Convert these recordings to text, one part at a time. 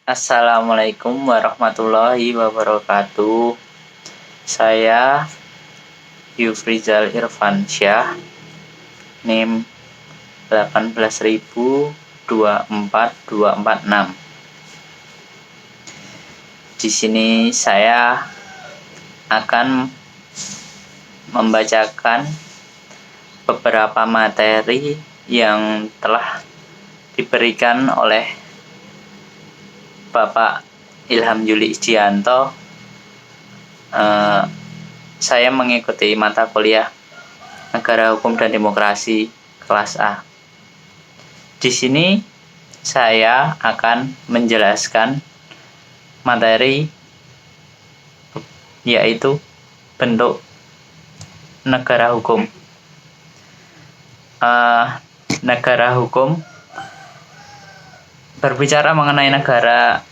Assalamualaikum warahmatullahi wabarakatuh. Saya Yufrizal Irfansyah, NIM 18024-246. Di sini saya akan membacakan beberapa materi yang telah diberikan oleh Bapak Ilham Yuli Isdianto. Saya mengikuti mata kuliah Negara Hukum dan Demokrasi kelas A. Di sini saya akan menjelaskan materi yaitu bentuk negara hukum. Negara hukum berbicara mengenai negara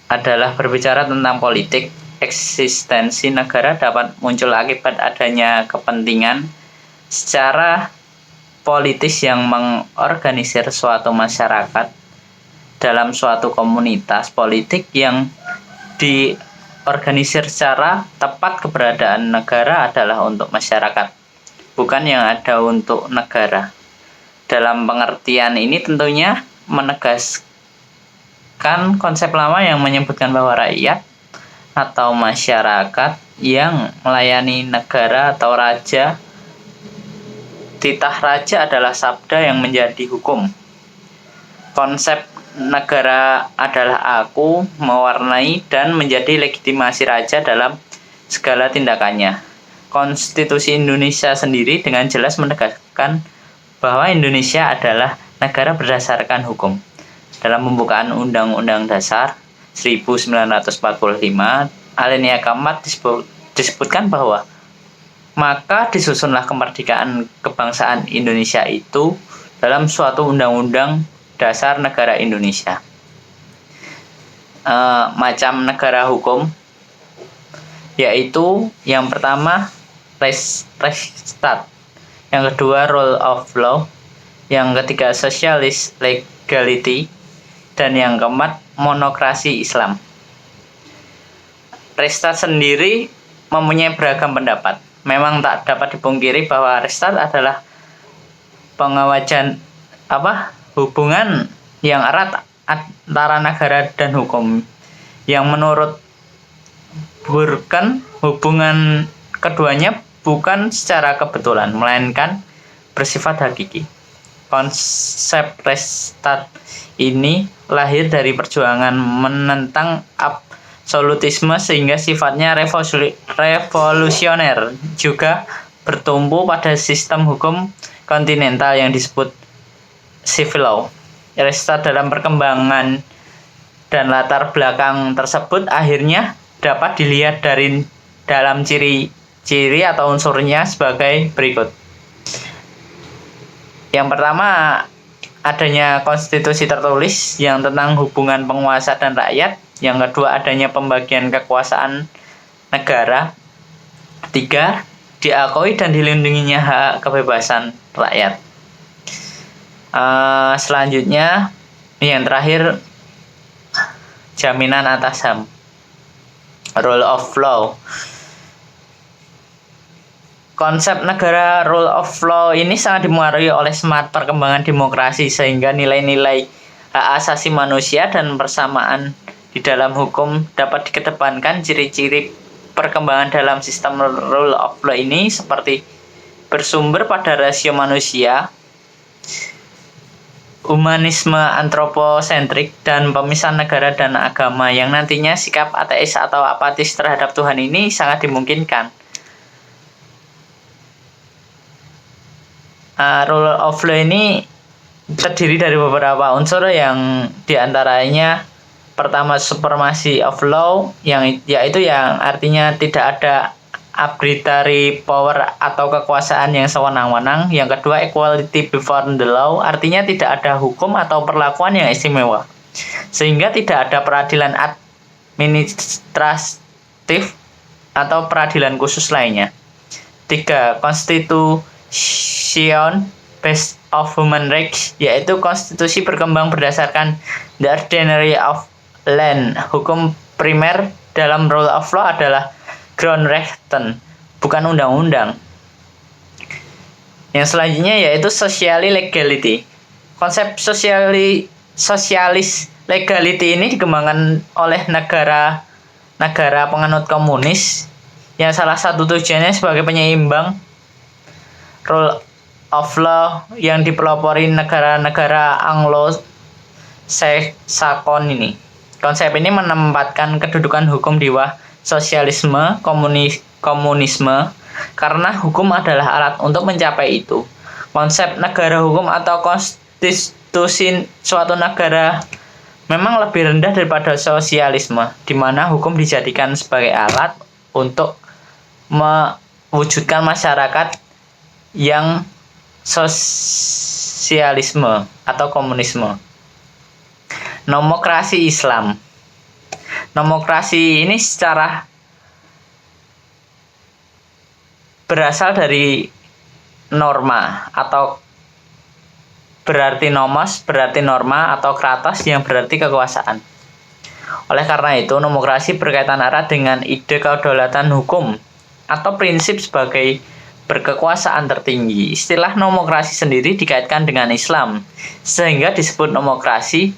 adalah berbicara tentang politik. Eksistensi negara dapat muncul akibat adanya kepentingan secara politis yang mengorganisir suatu masyarakat dalam suatu komunitas politik yang diorganisir secara tepat. Keberadaan negara adalah untuk masyarakat, bukan yang ada untuk negara. Dalam pengertian ini tentunya menegaskan konsep lama yang menyebutkan bahwa rakyat atau masyarakat yang melayani negara atau raja. Titah raja adalah sabda yang menjadi hukum. Konsep negara adalah aku, mewarnai dan menjadi legitimasi raja dalam segala tindakannya. Konstitusi Indonesia sendiri dengan jelas menegaskan bahwa Indonesia adalah negara berdasarkan hukum. Dalam pembukaan Undang-Undang Dasar 1945, alinea keempat disebutkan bahwa maka disusunlah kemerdekaan kebangsaan Indonesia itu dalam suatu undang-undang dasar negara Indonesia. Macam negara hukum yaitu yang pertama res stat, yang kedua rule of law, yang ketiga socialist legality, dan yang keempat monokrasi Islam. Restat sendiri mempunyai beragam pendapat. Memang tak dapat dipungkiri bahwa restat adalah pengawajan hubungan yang erat antara negara dan hukum, yang menurut Burken hubungan keduanya bukan secara kebetulan melainkan bersifat hakiki. Konsep restat ini lahir dari perjuangan menentang absolutisme sehingga sifatnya revolusioner, juga bertumpu pada sistem hukum kontinental yang disebut civil law. Restat dalam perkembangan dan latar belakang tersebut akhirnya dapat dilihat dalam ciri-ciri atau unsurnya sebagai berikut. Yang pertama, adanya konstitusi tertulis yang tentang hubungan penguasa dan rakyat. Yang kedua, adanya pembagian kekuasaan negara. Tiga, diakui dan dilindunginya hak kebebasan rakyat. Selanjutnya, yang terakhir, jaminan atas HAM, rule of law. Konsep negara rule of law ini sangat dipengaruhi oleh semangat perkembangan demokrasi, sehingga nilai-nilai hak asasi manusia dan persamaan di dalam hukum dapat dikedepankan. Ciri-ciri perkembangan dalam sistem rule of law ini seperti bersumber pada rasio manusia, humanisme antroposentrik, dan pemisahan negara dan agama, yang nantinya sikap ateis atau apatis terhadap Tuhan ini sangat dimungkinkan. Rule of law ini terdiri dari beberapa unsur, yang diantaranya pertama supremacy of law, yaitu yang artinya tidak ada arbitrary power atau kekuasaan yang sewenang-wenang. Yang kedua equality before the law, artinya tidak ada hukum atau perlakuan yang istimewa, sehingga tidak ada peradilan administratif atau peradilan khusus lainnya. Tiga, constitution based of human rights, yaitu konstitusi berkembang berdasarkan the ordinary of land. Hukum primer dalam rule of law adalah Grundrechten, bukan undang-undang. Yang selanjutnya yaitu socially legality. Konsep sosialis legality ini dikembangkan oleh negara penganut komunis yang salah satu tujuannya sebagai penyeimbang rule of law yang dipelopori negara-negara Anglo-Saxon ini. Konsep ini menempatkan kedudukan hukum di bawah sosialisme, komunisme, karena hukum adalah alat untuk mencapai itu. Konsep negara hukum atau konstitusi suatu negara memang lebih rendah daripada sosialisme, di mana hukum dijadikan sebagai alat untuk mewujudkan masyarakat yang sosialisme atau komunisme. Nomokrasi Islam. Nomokrasi ini secara berasal dari norma atau berarti nomos berarti norma atau kratos yang berarti kekuasaan. Oleh karena itu, nomokrasi berkaitan erat dengan ide kedaulatan hukum atau prinsip sebagai berkekuasaan tertinggi. Istilah nomokrasi sendiri dikaitkan dengan Islam, sehingga disebut nomokrasi.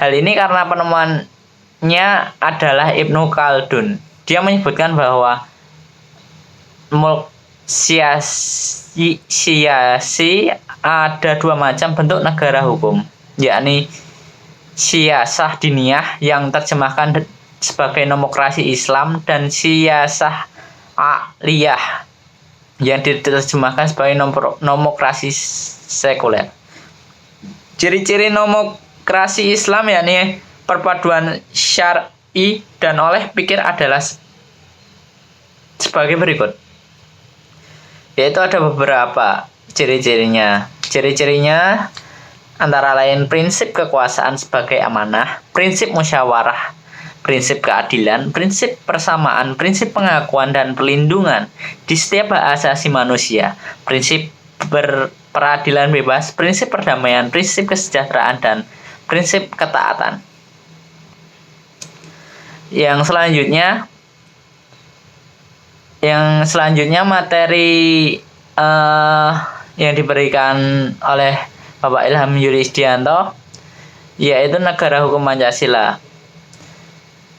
Hal ini karena penemuannya adalah Ibnu Khaldun. Dia menyebutkan bahwa mulk siasi ada dua macam bentuk negara hukum, yakni siyasah diniyah yang terjemahkan sebagai nomokrasi Islam dan siyasah aliyah yang diterjemahkan sebagai nomokrasi sekuler. Ciri-ciri nomokrasi Islam yakni perpaduan syar'i dan oleh pikir adalah sebagai berikut. Yaitu ada beberapa ciri-cirinya. Ciri-cirinya antara lain prinsip kekuasaan sebagai amanah, prinsip musyawarah, prinsip keadilan, prinsip persamaan, prinsip pengakuan dan perlindungan di setiap hak asasi manusia, prinsip peradilan bebas, prinsip perdamaian, prinsip kesejahteraan, dan prinsip ketaatan. Yang selanjutnya materi yang diberikan oleh Bapak Ilham Yurisdianto, yaitu negara hukum Pancasila.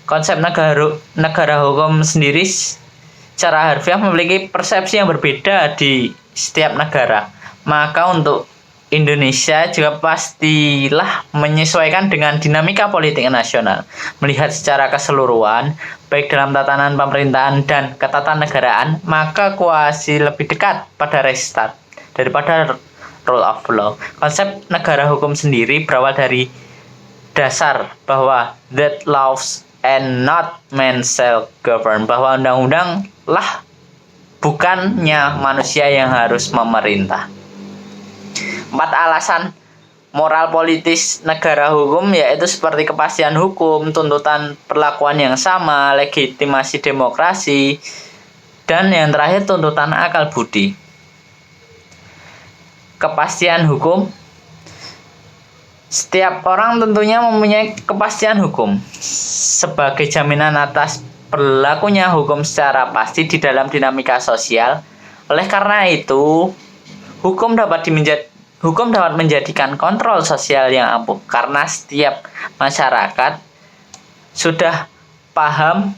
Konsep negara hukum sendiri secara harfiah memiliki persepsi yang berbeda di setiap negara. Maka untuk Indonesia juga pastilah menyesuaikan dengan dinamika politik nasional. Melihat secara keseluruhan, baik dalam tatanan pemerintahan dan ketatanegaraan, maka koalisi lebih dekat pada Reichstag daripada rule of law. Konsep negara hukum sendiri berawal dari dasar bahwa that laws and not men shall govern, bahwa undang-undang lah bukannya manusia yang harus memerintah. 4 alasan moral politis negara hukum yaitu seperti kepastian hukum, tuntutan perlakuan yang sama, legitimasi demokrasi, dan yang terakhir tuntutan akal budi. Kepastian hukum. Setiap orang tentunya mempunyai kepastian hukum sebagai jaminan atas berlakunya hukum secara pasti di dalam dinamika sosial. Oleh karena itu, hukum dapat menjadikan kontrol sosial yang ampuh karena setiap masyarakat sudah paham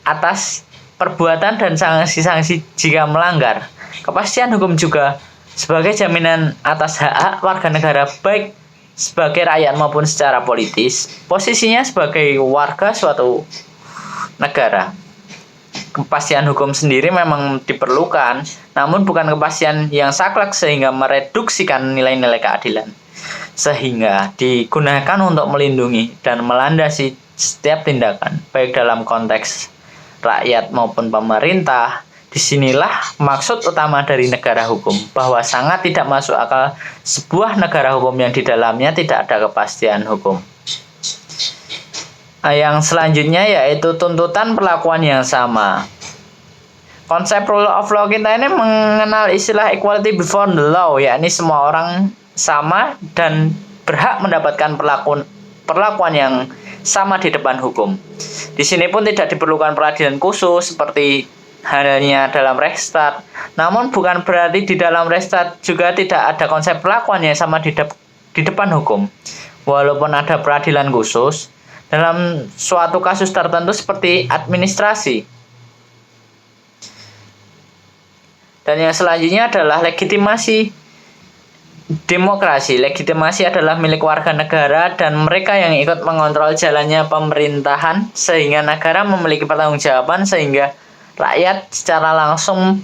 atas perbuatan dan sanksi-sanksi jika melanggar. Kepastian hukum juga sebagai jaminan atas hak warga negara baik sebagai rakyat maupun secara politis, posisinya sebagai warga suatu negara. Kepastian hukum sendiri memang diperlukan, namun bukan kepastian yang saklek sehingga mereduksikan nilai-nilai keadilan, sehingga digunakan untuk melindungi dan melandasi setiap tindakan, baik dalam konteks rakyat maupun pemerintah. Disinilah maksud utama dari negara hukum, bahwa sangat tidak masuk akal sebuah negara hukum yang di dalamnya tidak ada kepastian hukum. Yang selanjutnya yaitu tuntutan perlakuan yang sama. Konsep rule of law kita ini mengenal istilah equality before the law, yakni semua orang sama dan berhak mendapatkan perlakuan yang sama di depan hukum. Di sini pun tidak diperlukan peradilan khusus seperti halnya dalam Rechtsstaat. Namun bukan berarti di dalam Rechtsstaat juga tidak ada konsep perlakuan yang sama di depan hukum. Walaupun ada peradilan khusus dalam suatu kasus tertentu seperti administrasi. Dan yang selanjutnya adalah legitimasi demokrasi. Legitimasi adalah milik warga negara dan mereka yang ikut mengontrol jalannya pemerintahan, sehingga negara memiliki pertanggungjawaban, sehingga rakyat secara langsung,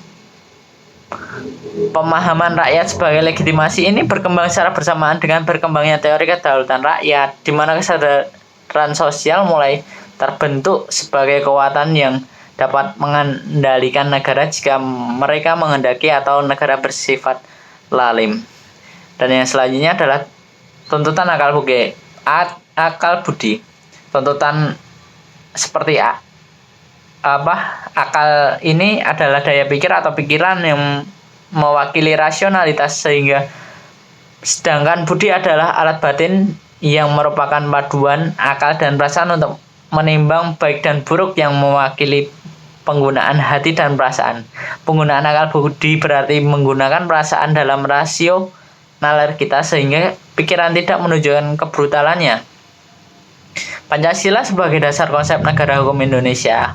pemahaman rakyat sebagai legitimasi ini berkembang secara bersamaan dengan berkembangnya teori kedaulatan rakyat, di mana kesadaran sosial mulai terbentuk sebagai kekuatan yang dapat mengendalikan negara jika mereka menghendaki atau negara bersifat lalim. Dan yang selanjutnya adalah tuntutan akal budi. Tuntutan seperti akal ini adalah daya pikir atau pikiran yang mewakili rasionalitas, sedangkan budi adalah alat batin yang merupakan paduan akal dan perasaan untuk menimbang baik dan buruk, yang mewakili penggunaan hati dan perasaan. Penggunaan akal budi berarti menggunakan perasaan dalam rasio nalar kita sehingga pikiran tidak menunjukkan kebrutalannya. Pancasila sebagai dasar konsep negara hukum Indonesia.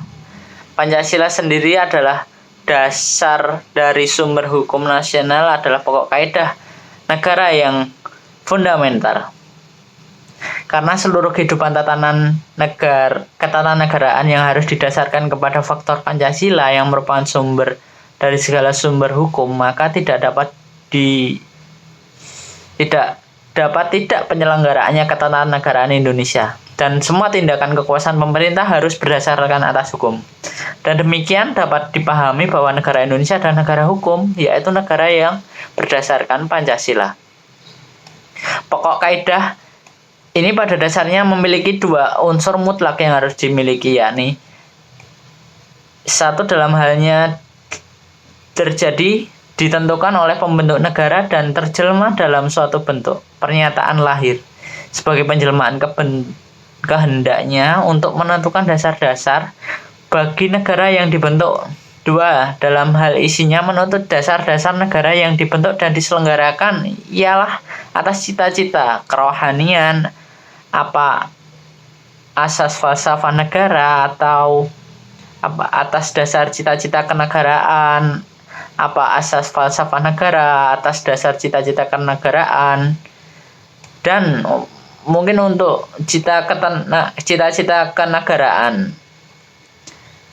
Pancasila sendiri adalah dasar dari sumber hukum nasional, adalah pokok kaidah negara yang fundamental. Karena seluruh kehidupan ketatanegaraan yang harus didasarkan kepada faktor Pancasila yang merupakan sumber dari segala sumber hukum, maka tidak penyelenggaraannya ketatanegaraan Indonesia, dan semua tindakan kekuasaan pemerintah harus berdasarkan atas hukum. Dan demikian dapat dipahami bahwa negara Indonesia adalah negara hukum, yaitu negara yang berdasarkan Pancasila. Pokok kaidah ini pada dasarnya memiliki dua unsur mutlak yang harus dimiliki, yakni satu, dalam halnya terjadi ditentukan oleh pembentuk negara dan terjelma dalam suatu bentuk pernyataan lahir sebagai penjelmaan kehendaknya untuk menentukan dasar-dasar bagi negara yang dibentuk. Dua, dalam hal isinya menuntut dasar-dasar negara yang dibentuk dan diselenggarakan ialah atas cita-cita kerohanian, asas falsafah negara, atau atas dasar cita-cita kenegaraan, asas falsafah negara, atas dasar cita-cita kenegaraan, dan mungkin untuk cita-cita kenegaraan,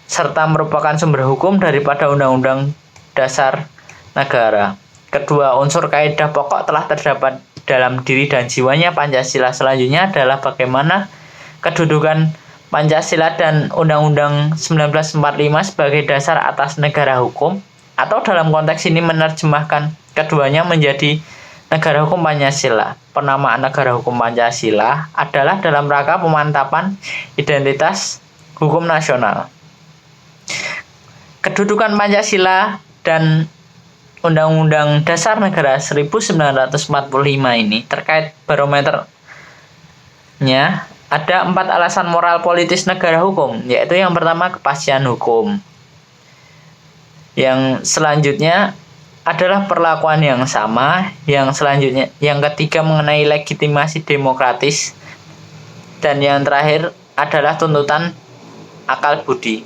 serta merupakan sumber hukum daripada undang-undang dasar negara. Kedua unsur kaidah pokok telah terdapat dalam diri dan jiwanya Pancasila. Selanjutnya adalah bagaimana kedudukan Pancasila dan Undang-Undang 1945 sebagai dasar atas negara hukum, atau dalam konteks ini menerjemahkan keduanya menjadi negara hukum Pancasila. Penamaan negara hukum Pancasila adalah dalam rangka pemantapan identitas hukum nasional. Kedudukan Pancasila dan Undang-Undang Dasar Negara 1945 ini terkait barometernya, ada 4 alasan moral politis negara hukum, yaitu yang pertama kepastian hukum. Yang selanjutnya adalah perlakuan yang sama. Yang selanjutnya, yang ketiga mengenai legitimasi demokratis. Dan yang terakhir adalah tuntutan akal budi.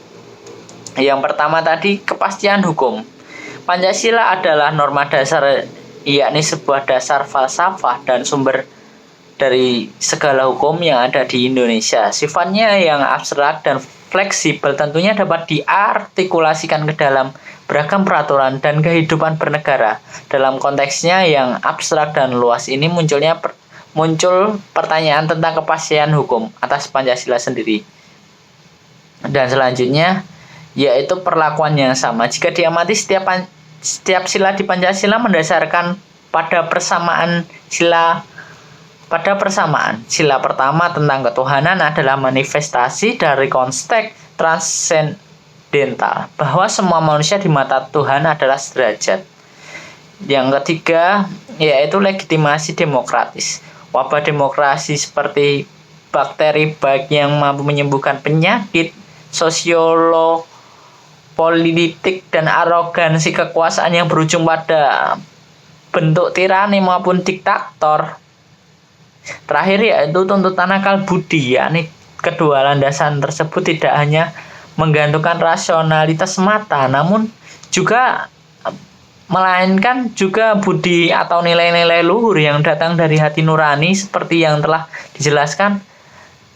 Yang pertama tadi kepastian hukum. Pancasila adalah norma dasar, yakni sebuah dasar falsafah dan sumber dari segala hukum yang ada di Indonesia. Sifatnya yang abstrak dan fleksibel tentunya dapat diartikulasikan ke dalam beragam peraturan dan kehidupan bernegara. Dalam konteksnya yang abstrak dan luas ini muncul pertanyaan tentang kepastian hukum atas Pancasila sendiri. Dan selanjutnya yaitu perlakuan yang sama. Jika diamati setiap sila di Pancasila mendasarkan pada persamaan sila. Sila pertama tentang ketuhanan adalah manifestasi dari konteks transendental, bahwa semua manusia di mata Tuhan adalah sederajat. Yang ketiga, yaitu legitimasi demokratis. Wabah demokrasi seperti bakteri baik yang mampu menyembuhkan penyakit, sosiolo, politik, dan arogansi kekuasaan yang berujung pada bentuk tirani maupun diktator. Terakhir yaitu tuntutan akal budi, yakni kedua landasan tersebut tidak hanya menggantungkan rasionalitas semata, namun juga melainkan juga budi atau nilai-nilai luhur yang datang dari hati nurani seperti yang telah dijelaskan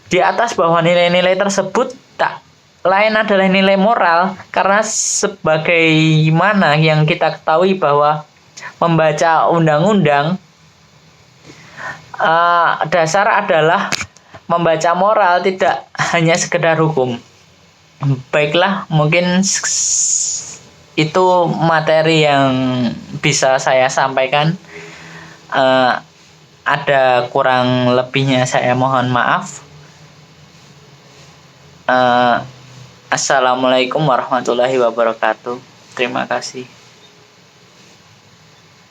di atas, bahwa nilai-nilai tersebut tak lain adalah nilai moral, karena sebagaimana yang kita ketahui bahwa membaca undang-undang dasar adalah membaca moral, tidak hanya sekedar hukum. Baiklah, mungkin itu materi yang bisa saya sampaikan. Ada kurang lebihnya saya mohon maaf. Assalamualaikum warahmatullahi wabarakatuh. Terima kasih.